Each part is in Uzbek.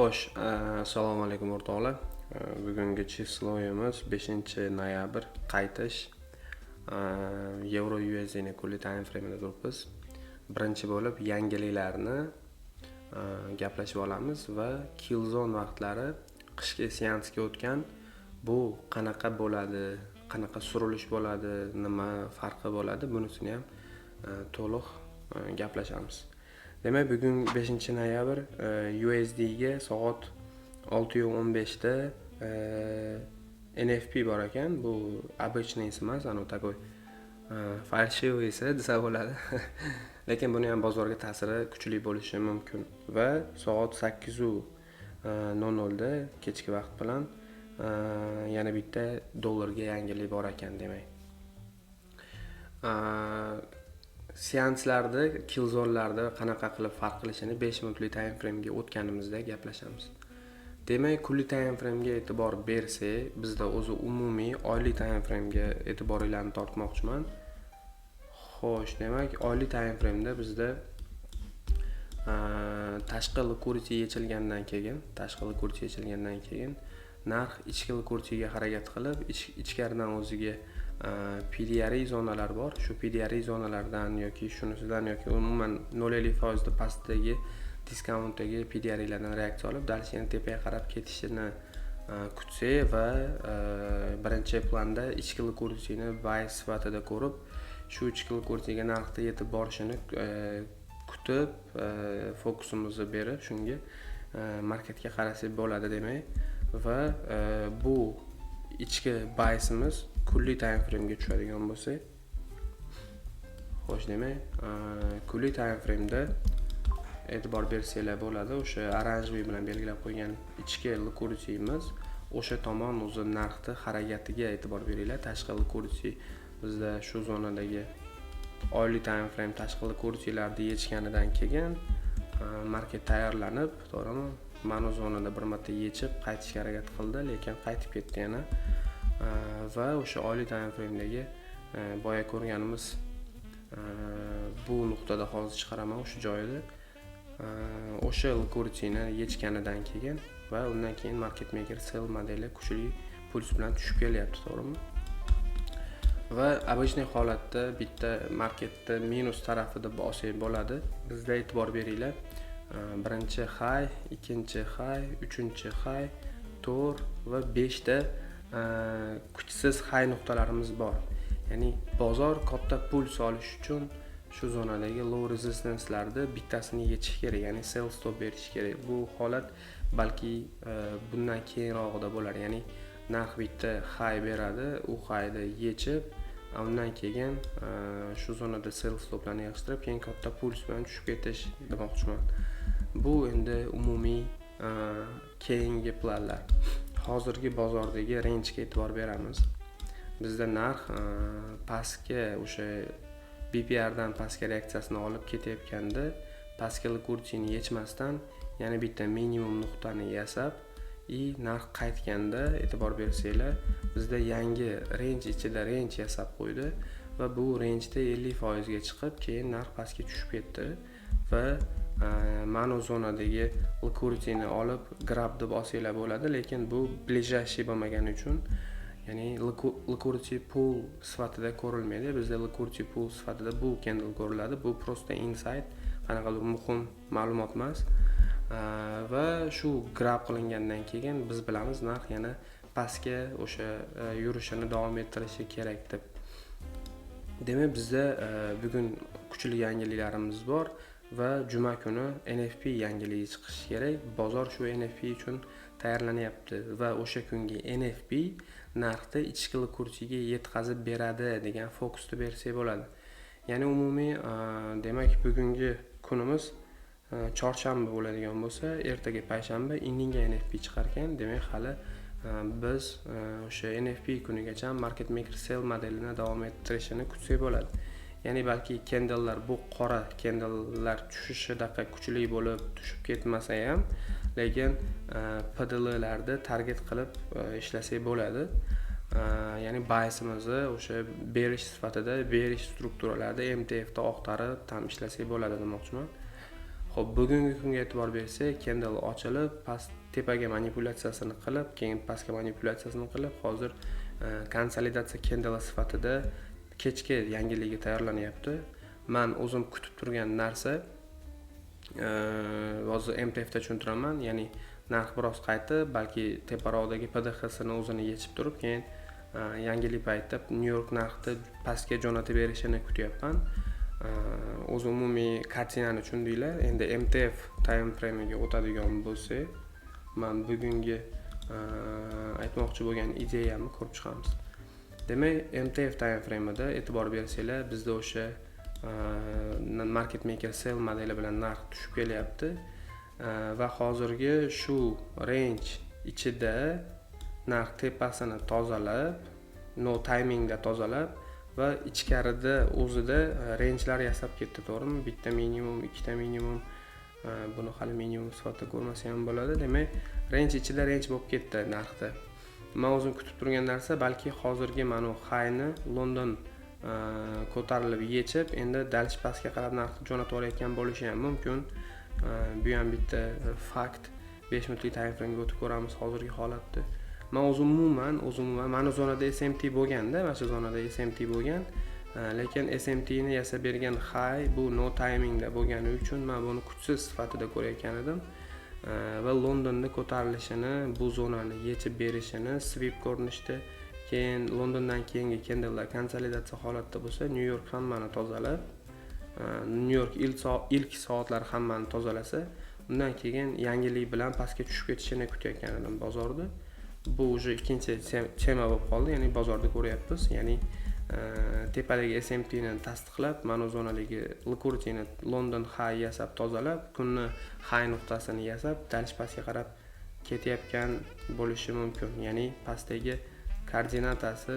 Xo'sh, assalomu alaykum o'rtoqlar. Bugungi cheslovimiz 5-noyabr qaytish Euro USD ni kunlik time frame'ida turibmiz. Birinchi bo'lib yangiliklarni gaplashib olamiz va Killzone vaqtlari qishki seansga o'tgan bu qanaqa bo'ladi, qanaqa surilish bo'ladi, nima farqi bo'ladi, bunisini ham to'liq gaplashamiz. Demak, bugun 5-noyabr USD ga soat 6:15 da NFP bor ekan. Bu обычный emas, такой falshiy esa desa bo'ladi. Lekin buni ham bozorga ta'siri kuchli bo'lishi mumkin. Va soat 8:00 da kechki vaqt bilan yana bitta dollarga yangilik bor ekan demak. Seanslarda, killzonelarda qanaqa qilib farq qilishini 5 minutlik time frame ga o'tganimizda gaplashamiz. Demak, kunlik time frame ga e'tibor bersak, bizda o'zi umumiy oylik time frame ga e'tiboringlarni tortmoqchiman. Xo'sh, demak, oylik time frame da bizda tashqi liquidity yechilgandan keyin narx ichki liquidityga harakat qilib, ichkaridan o'ziga PDRI zonalar bor. Shu PDRI zonalardan yoki shunisidan yoki umuman 0.50% da pastdagi diskountdagi PDRIlardan reaksiya olib, dalshini tepaga qarab ketishini kutsak va birinchi planda ichki liquidityni buy sifatida ko'rib, shu ichki liquidityga narxda yetib borishini kutib, fokusimizni berib, shunga marketga qarasak bo'ladi demak. Va bu ichki buysimiz kunlik time frame ga tushadigan bo'lsa, xo'sh, demak, kunlik time frame da e'tibor bersanglar bo'ladi. O'sha oranjli bilan belgilab qo'ygan ichki liquidityimiz o'sha tomon o'zi narxni harakatiga e'tibor beringlar. Tashqi liquidity bizda shu zonadagi oylik time frame tashqi liquiditylarni yechganidan keyin market tayyorlanib, to'g'rimi? Mana zonada bir marta yechib qaytishga harakat qildi, lekin qaytib ketdi yana. Va o'sha oylik time frame dagi boya ko'rganimiz bu nuqtada hozir chiqaraman o'sha joyda o'sha liquidityni yechganidan keyin va undan keyin market maker sell modeli kuchli puls bilan tushib kelyapti, to'g'rimi? Va обычный holatda bitta marketda minus tarafida olsak bo'ladi. Bizda e'tibor beringlar. Birinchi high, ikkinchi high, uchinchi high, 4 va 5 da kuchsiz high nuqtalarimiz bor. Ya'ni bozor katta puls olish uchun shu zonadagi low resistance'larda bittasini yechish kerak, ya'ni sell stop berish kerak. Bu holat balki bundan keyinrog'ida bo'lar. Ya'ni narx bitta high beradi, u high'da yechib, undan keyin shu zonada sell stoplarni yig'ishtirib, keyin katta puls bilan tushib ketish demoqchiman. Bu endi umumiy keyingi planlar. Hozirgi bozordagi range ga e'tibor beramiz. Bizda narx pastga o'sha BPR dan pastga reaksiyasini olib ketayotganda, pastga liquidityni yechmasdan yana bitta minimum nuqtani yasab, narx qaytganda e'tibor bersanglar, bizda yangi range ichida range yasab qo'ydi va bu rangeda 50% ga chiqib, keyin narx pastga tushib ketdi va mana zonadagi liquidityni olib grab deb olsanglar bo'ladi, lekin bu ближайший bo'lmagani uchun, ya'ni liquidity pool sifatida ko'rilmaydi. Bizda liquidity pool sifatida bu candle ko'riladi. Bu prosta insight, qanaqadir muhim ma'lumot emas. Va shu grab qilingandan keyin biz bilamiz narx yana pastga o'sha yurishini davom ettirishi kerak deb. Demak, bizda bugun kuchli yangiliklarimiz bor va juma kuni NFP yangiligi chiqishi kerak. Bozor shu NFP uchun tayyorlanyapti va o'sha kungi NFP narxda ichki liquidityga yetkazib beradi degan fokusni bersak bo'ladi. Ya'ni umumiy demak, bugungi kunimiz chorshanba bo'ladigan bo'lsa, ertaga payshanba indinga NFP chiqar ekan. Demak, hali biz o'sha NFP kunigacha market maker sell modelini davom ettirishini kutsak bo'ladi. Ya'ni balki candlelar, bu qora candlelar tushishidaqa kuchli bo'lib tushib ketmasa ham, lekin PDLlarda target qilib ishlasak bo'ladi. Ya'ni buysimizni o'sha berish sifatida, berish strukturalarida MTF da oqtarib tam ishlasak bo'ladi demoqchiman. Xo'p, bugungi kunga e'tibor bersak, candle ochilib, past tepaga manipulyatsiyasini qilib, keyin pastga manipulyatsiyasini qilib, hozir konsolidatsiya candle sifatida kechki yangiligi tayyorlanyapti. Men o'zim kutib turgan narsa hozir MTF da tushuntiraman, ya'ni narx biroz qaytib, balki teparoqdagi PDX sini o'zini yechib turib, keyin yangilik paytida New York narxni pastga jo'natib berishini kutyapman. O'z umumiy kartinani tushundinglar. Endi MTF time frame'iga o'tadigan bo'lsak, men bugungi aytmoqchi bo'lgan ideyamni ko'rib chiqamiz. Demak, MTF time frame'ida e'tibor bersanglar, bizda o'sha market maker sell modeli bilan narx tushib kelyapti va hozirgi shu range ichida narx tepasini tozalab, no timingda tozalab va ichkarida o'zida rangelar yasab ketdi, to'g'rimi? Bitta minimum, ikkita minimum, buni hali minimum sifatida ko'rmasa ham bo'ladi. Demak, range ichida range bo'lib ketdi narxda. Men o'zim kutib turgan narsa, balki hozirgi mana highni London ko'tarilib yechib, endi dalish pastga qarab narxni jo'natib olayotgan bo'lishi ham mumkin. Bu ham bitta fakt. 5 minutlik time frame'ga o'tib ko'ramiz hozirgi holatni. Men umuman mana zonada SMT bo'lganda, mana shu zonada SMT bo'lgan, lekin SMT ni yasab bergan high bu no timingda bo'lgani uchun men buni kuchsiz sifatida ko'rayotgan edim. Va Londonni ko'tarilishini, bu zonani yechib berishini sweep ko'rinishda, keyin Londondan keyingi candlelar konsolidatsiya holatida bo'lsa, New York hammani tozalab, New York ilk soatlar hammani tozalasa, undan keyin yangilik bilan pastga tushib ketishini kutayotgan edim bozorda. Bu уже ikkinchi chema bo'lib qoldi, ya'ni bozorda ko'ryapmiz, ya'ni tepadagi SMT ni tasdiqlab, mana zonadagi liquidity ni London high yasab tozalab, kunni high nuqtasini yasab, dalish pastga qarab ketayotgan bo'lishi mumkin. Ya'ni pastdagi koordinatasi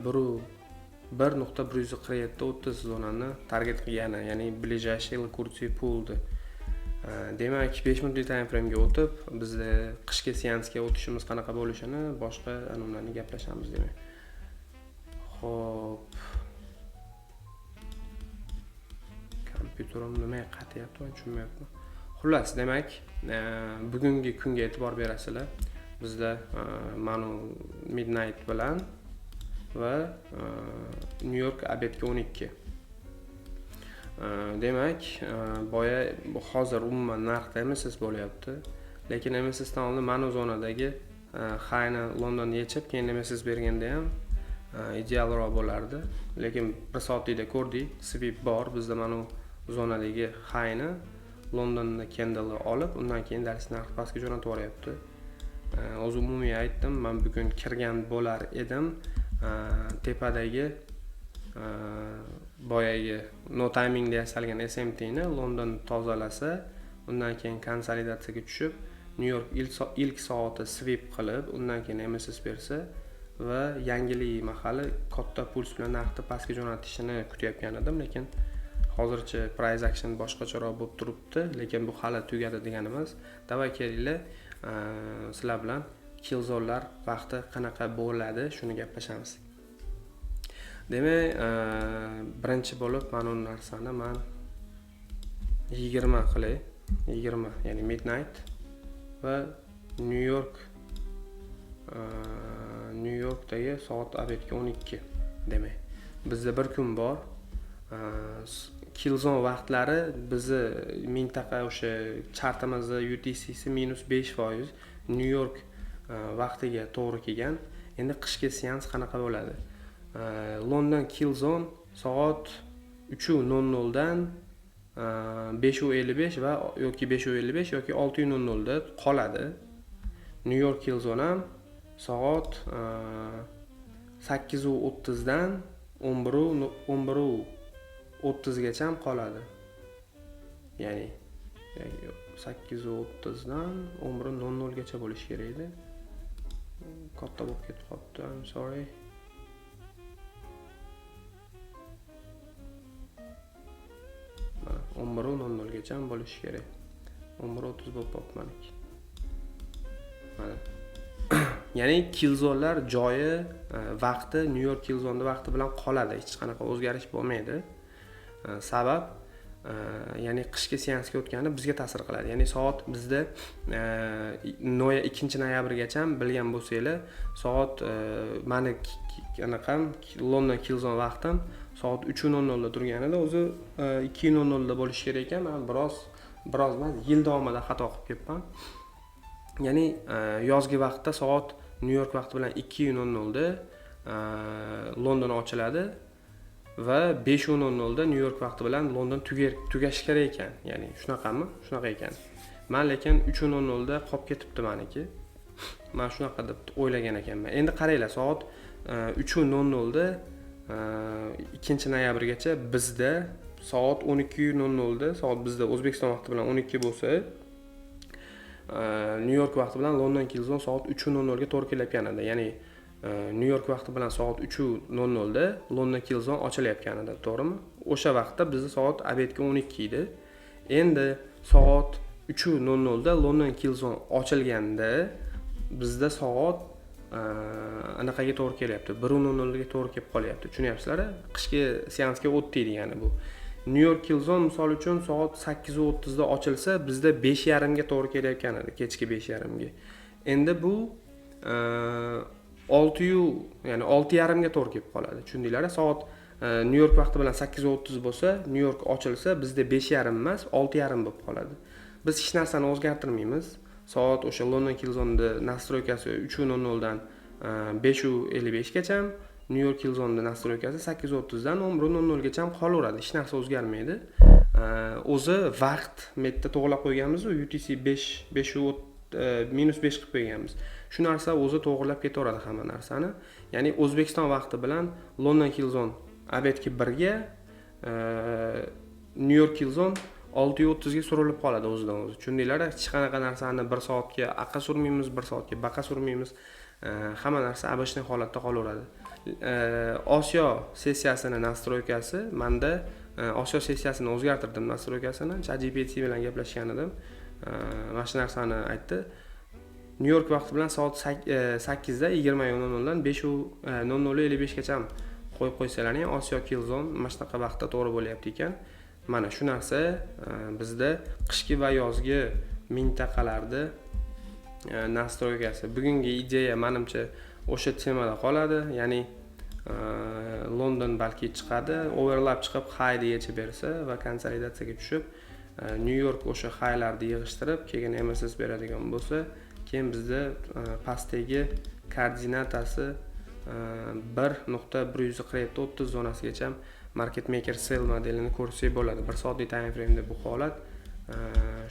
1.147.30 zonani target qilgani, ya'ni ближайший liquidity pool'di. Demak, 5 minutlik time frame'ga o'tib, bizda qishki seansga o'tishimiz qanaqa bo'lishini, boshqa anonlarni gaplashamiz demak. Xo'p. Kompyuterim nima qatyapti, tushunmayapman. Xullas, demak, bugungi kunga e'tibor berasizlar. Bizda mana midnight bilan va New York obedga 12. Demak, boya hozir umuman narxda MSS bo'lyapti, lekin MSS dan oldin mana zonadagi highni London yechib, keyin MSS berganda ham idealroq bo'lardi, lekin bir soatlikda ko'rdik, sweep bor, bizda mana zonadagi highni Londonda candle olib, undan keyin dalish narx pastga jo'natib yuboryapti. O'z umumiy aytdim, men bugun kirgan bo'lar edim. Tepadagi boyagi no timingda yasalgan SMT ni London tozalasa, undan keyin konsolidatsiyaga tushib, New York ilk soati sweep qilib, undan keyin MSS bersa va yangilik mahali katta puls bilan narxni pastga jo'natishini kutayotgan edim, lekin hozircha price action boshqacharoq bo'lib turibdi, lekin bu hali tugadi degani emas. Davay kelinglar, sizlar bilan killzonlar vaqti qanaqa bo'ladi, shuni gaplashamiz. Demak, birinchi bo'lib mana bu narsani men 20 qilay, 20, ya'ni midnight va New Yorkdagi soat obedga 12. Demak, bizda bir kun bor. Killzone vaqtlari bizni mintaqa o'sha chartimizda UTC'si -5%, New York vaqtiga to'g'ri kelgan. Endi qishki seans qanaqa bo'ladi? London Killzone soat 3:00 dan 5:55 va yoki 5:55 yoki 6:00 da qoladi. New York Killzone ham soat 8:30 dan 11:30 gacha qoladi. Ya'ni 8:30 dan 11:00 gacha bo'lishi kerak edi. Katta bo'lib ketib qopti. I'm sorry. Mana 11:00 gacha bo'lishi kerak. 11:30 bo'lib qopmaniki. Mana. Ya'ni killzonlar joyi, vaqti New York killzonda vaqti bilan qoladi. Hech qanaqa o'zgarish bo'lmaydi. Sabab ya'ni qishki seansga o'tganda bizga ta'sir qiladi. Ya'ni soat bizda 2 noyabrgacha bilgan bo'lsanglar, soat mani anaqam London Kilzon vaqtim soat 3:00 da turganida o'zi 2:00 da bo'lishi kerak ekan. Men biroz emas, yil davomida xato qilib ketdim. Ya'ni yozgi vaqtda soat New York vaqti bilan 2:00 da London ochiladi va 5:00 da New York vaqti bilan London tugashi kerak ekan. Ya'ni shunaqami? Shunaqa ekan. Men lekin 3:00 da qolib ketibdi meniki. Men shunaqa deb o'ylagan ekanman. Endi qaranglar, soat 3:00 da 2 noyabrgacha bizda soat 12:00 da, soat bizda O'zbekiston vaqti bilan 12 bo'lsa, New York vaqti bilan London Kilzon soat 3:00 ga to'g'ri kelayotgan edi. Ya'ni New York vaqti bilan soat 3:00 da London Kilzon ochilayotgan edi, to'g'rimi? O'sha vaqtda bizning soat obedga 12 edi. Endi soat 3:00 da London Kilzon ochilganda bizda soat anaqaga to'g'ri kelyapti. 1:00 ga to'g'ri kelib qolyapti. Tushunyapsizlar? Qishki seansga o'tdi degani bu. New York Kilzon misol uchun soat 8:30 da ochilsa, bizda 5:30 ga to'g'ri kelayotgan edi, kechki 5:30 ga. Endi bu 6:00, ya'ni 6:30 ga to'g'ri kelib qoladi. Tushundinglar? Soat New York vaqti bilan 8:30 bo'lsa, New York ochilsa, bizda 5:30 emas, 6:30 bo'lib qoladi. Biz hech narsani o'zgartirmaymiz. Soat o'sha London Kilzonda nastroykasi 3:00 dan 5:55 gacha, New York Kilzonda nastroykasi 8:30 dan 11:00 gacha qolaveradi. Hech narsa o'zgarmaydi. O'zi vaqt metda to'g'rilab qo'yganmiz, UTC 5 qilib qo'yganmiz. Shu narsa o'zi to'g'rilab ketaveradi hamma narsani. Ya'ni O'zbekiston vaqti bilan London Kilzon obedki 1 ga, New York Kilzon 6:30 ga surilib qoladi o'zidan o'zi. Tushundinglar? Hech qanaqa narsani 1 soatga aqqa surmaymiz, 1 soatga baqa surmaymiz. Hamma narsa obычный holatda qolaveradi. Osiyo sessiyasini nastroykasi, menda Osiyo sessiyasini o'zgartirdim nastroykasini, ChatGPT bilan gaplashgan edim. Mana shu narsani aytdi. New York vaqti bilan soat 8 da 20:00 dan 5:55 gacha qo'yib qo'ysalaring, Osiyo Kilzon mana shunaqa vaqtda to'g'ri bo'lyapti ekan. Mana shu narsa bizda qishki va yozgi mintaqalarda nastroykasi. Bugungi ideya menimcha o'sha temada qoladi. Ya'ni London balki chiqadi, overlap chiqib high'gacha bersa va konsolidatsiyaga tushib, New York o'sha high'larni yig'ishtirib, keyin MSS beradigan bo'lsa, keyin bizda pastdagi koordinatasi 1.147.30 zonasigacha market maker sell modelini ko'rsak bo'ladi. 1 soatlik time frame da bu holat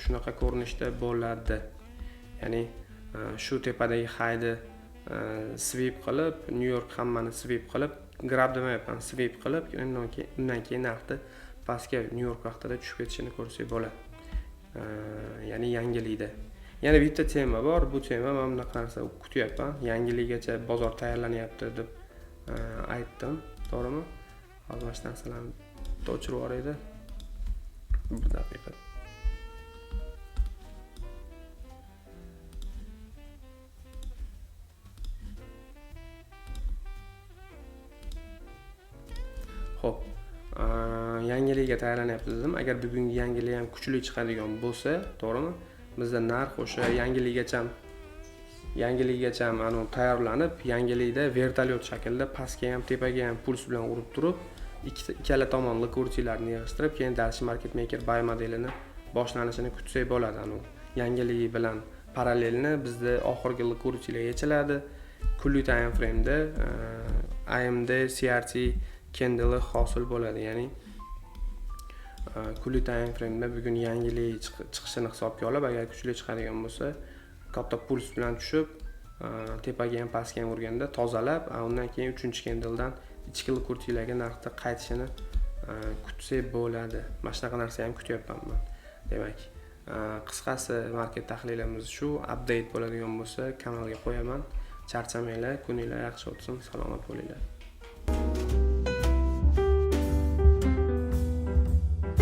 shunaqa ko'rinishda bo'ladi. Ya'ni shu tepadagi high'ni sweep qilib, New York hammani sweep qilib, grab demayapman, sweep qilib, undan keyin narxni pastga New York vaqtida tushib ketishini ko'rsak bo'ladi. Ya'ni yangilikda. Yana bitta tema bor. Bu tema men bunaqa narsa kutyapman. Yangilikgacha bozor tayyorlanyapti deb aytdim, to'g'rimi? Hozir mana shu narsalarni o'chirib yuboraydi. Bir daqiqa. Xo'p, yangilikka tayyorlanyapti dedim. Agar bugungi yangilik ham kuchli chiqadigan bo'lsa, to'g'rimi? Bizda narx o'sha yangilikgacha anu tayyorlanib, yangilikda vertolyot shaklida pastga ham, tepaga ham puls bilan urib turib, ikkala tomon liquidity-larni yig'ishtirib, keyin Dalshi Market Maker buy modelini boshlanishini kutsak bo'ladi. Anu yangiligi bilan parallelni bizda oxirgi liquidity-lar yechiladi. Kunlik time frame da AMD CRT candle hosil bo'ladi. Ya'ni kunlik time frame da bugun yangilik chiqishini hisobga olib, agar kuchli chiqadigan bo'lsa, katta puls bilan tushib, tepaga ham pastga ham urganda tozalab, undan keyin 3-candledan ichki liquidity-larga narxda qaytishini kutsak bo'ladi. Mana shunaqa narsa ham kutyapman men. Demak, qisqasi market tahlilimiz shu. Update bo'ladigan bo'lsa kanalga qo'yaman. Charchamanglar, kuninglar yaxshi o'tsin, salomat bo'linglar.